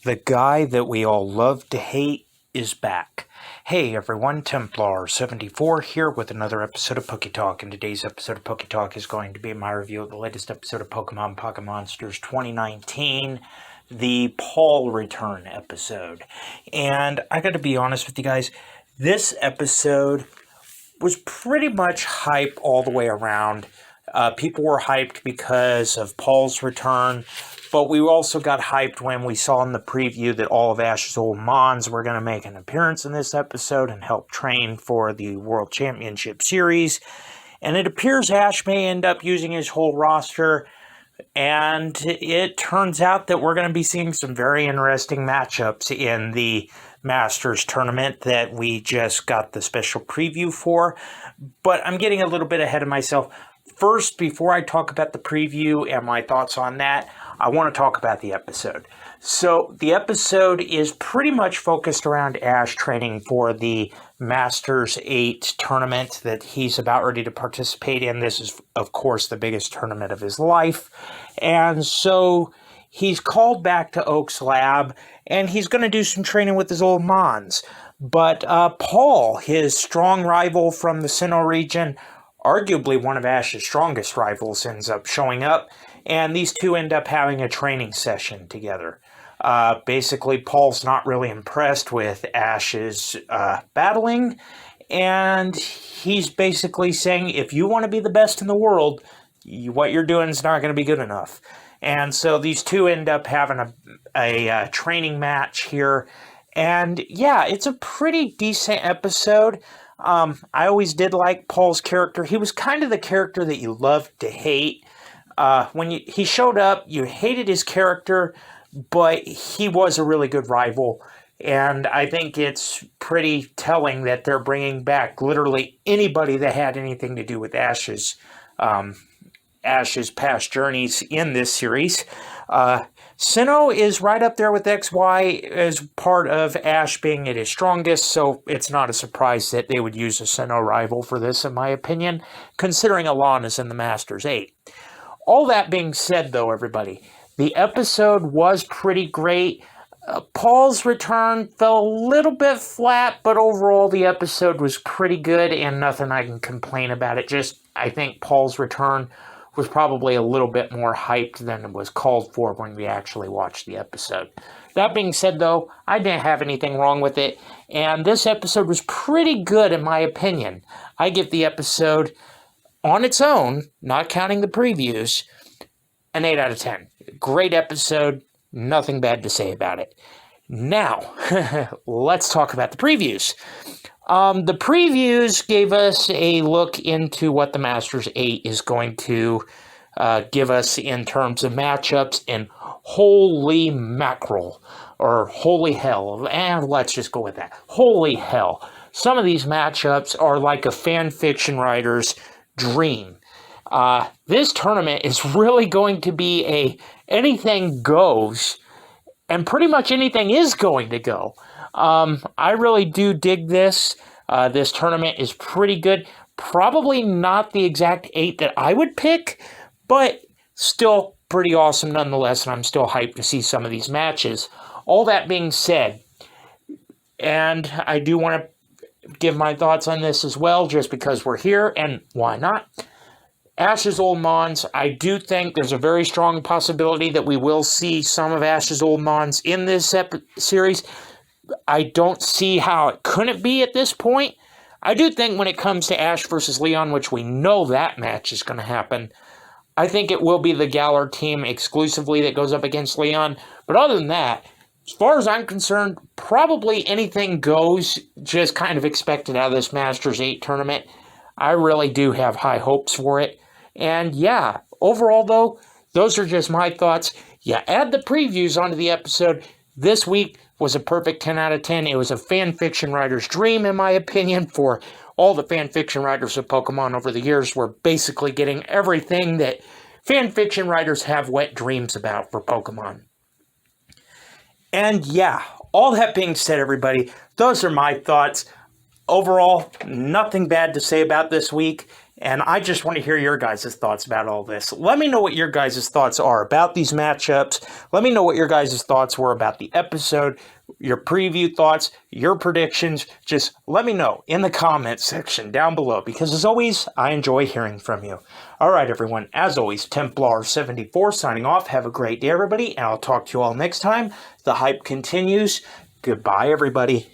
The guy that we all love to hate is back. Hey everyone, Templar74 here with another episode of Poke Talk, and today's episode of Poke Talk is going to be my review of the latest episode of Pokemon Pocket Monsters 2019, the Paul Return episode. And I gotta be honest with you guys, this episode was pretty much hype all the way around. People were hyped because of Paul's return, but we also got hyped when we saw in the preview that all of Ash's old Mons were going to make an appearance in this episode and help train for the World Championship Series. And it appears Ash may end up using his whole roster, and it turns out that we're going to be seeing some very interesting matchups in the Masters tournament that we just got the special preview for. But I'm getting a little bit ahead of myself. First, before I talk about the preview and my thoughts on that, I want to talk about the episode. So the episode is pretty much focused around Ash training for the Masters 8 tournament that he's about ready to participate in. This is, of course, the biggest tournament of his life. And so he's called back to Oak's lab, and he's going to do some training with his old Mons. But Paul, his strong rival from the Sinnoh region, arguably one of Ash's strongest rivals, ends up showing up. And these two end up having a training session together. Basically, Paul's not really impressed with Ash's battling, and he's basically saying, if you want to be the best in the world, what you're doing is not going to be good enough. And so these two end up having a training match here. And yeah, it's a pretty decent episode. I always did like Paul's character. He was kind of the character that you loved to hate. When he showed up, you hated his character, but he was a really good rival. And I think it's pretty telling that they're bringing back literally anybody that had anything to do with Ash's past journeys in this series. Sinnoh is right up there with XY as part of Ash being at his strongest, so it's not a surprise that they would use a Sinnoh rival for this, in my opinion, considering Alon is in the Masters 8. All that being said, though, everybody, the episode was pretty great. Paul's return fell a little bit flat, but overall the episode was pretty good and nothing I can complain about it. Just, I think Paul's return was probably a little bit more hyped than it was called for when we actually watched the episode. That being said, though, I didn't have anything wrong with it, and this episode was pretty good in my opinion. I give the episode, on its own, not counting the previews, an 8 out of 10. Great episode, nothing bad to say about it. Now, let's talk about the previews. The previews gave us a look into what the Masters 8 is going to give us in terms of matchups, and holy mackerel, or holy hell, and let's just go with that. Holy hell. Some of these matchups are like a fan fiction writer's dream. This tournament is really going to be a anything goes, and pretty much anything is going to go. I really do dig this. This tournament is pretty good. Probably not the exact 8 that I would pick, but still pretty awesome nonetheless, and I'm still hyped to see some of these matches. All that being said, and I do want to give my thoughts on this as well, just because we're here, and why not? Ash's old Mons, I do think there's a very strong possibility that we will see some of Ash's old Mons in this series. I don't see how it couldn't be at this point. I do think when it comes to Ash versus Leon, which we know that match is going to happen, I think it will be the Galar team exclusively that goes up against Leon. But other than that, as far as I'm concerned, probably anything goes, just kind of expected out of this Masters 8 tournament. I really do have high hopes for it. And yeah, overall though, those are just my thoughts. Yeah, add the previews onto the episode. This week was a perfect 10 out of 10. It was a fan fiction writer's dream, in my opinion, for all the fan fiction writers of Pokemon over the years. We're basically getting everything that fan fiction writers have wet dreams about for Pokemon. And yeah, all that being said, everybody, those are my thoughts. Overall, nothing bad to say about this week, and I just want to hear your guys' thoughts about all this. Let me know what your guys' thoughts are about these matchups. Let me know what your guys' thoughts were about the episode, your preview thoughts, your predictions. Just let me know in the comments section down below, because as always, I enjoy hearing from you. All right, everyone, as always, Templar74 signing off. Have a great day, everybody, and I'll talk to you all next time. The hype continues. Goodbye, everybody.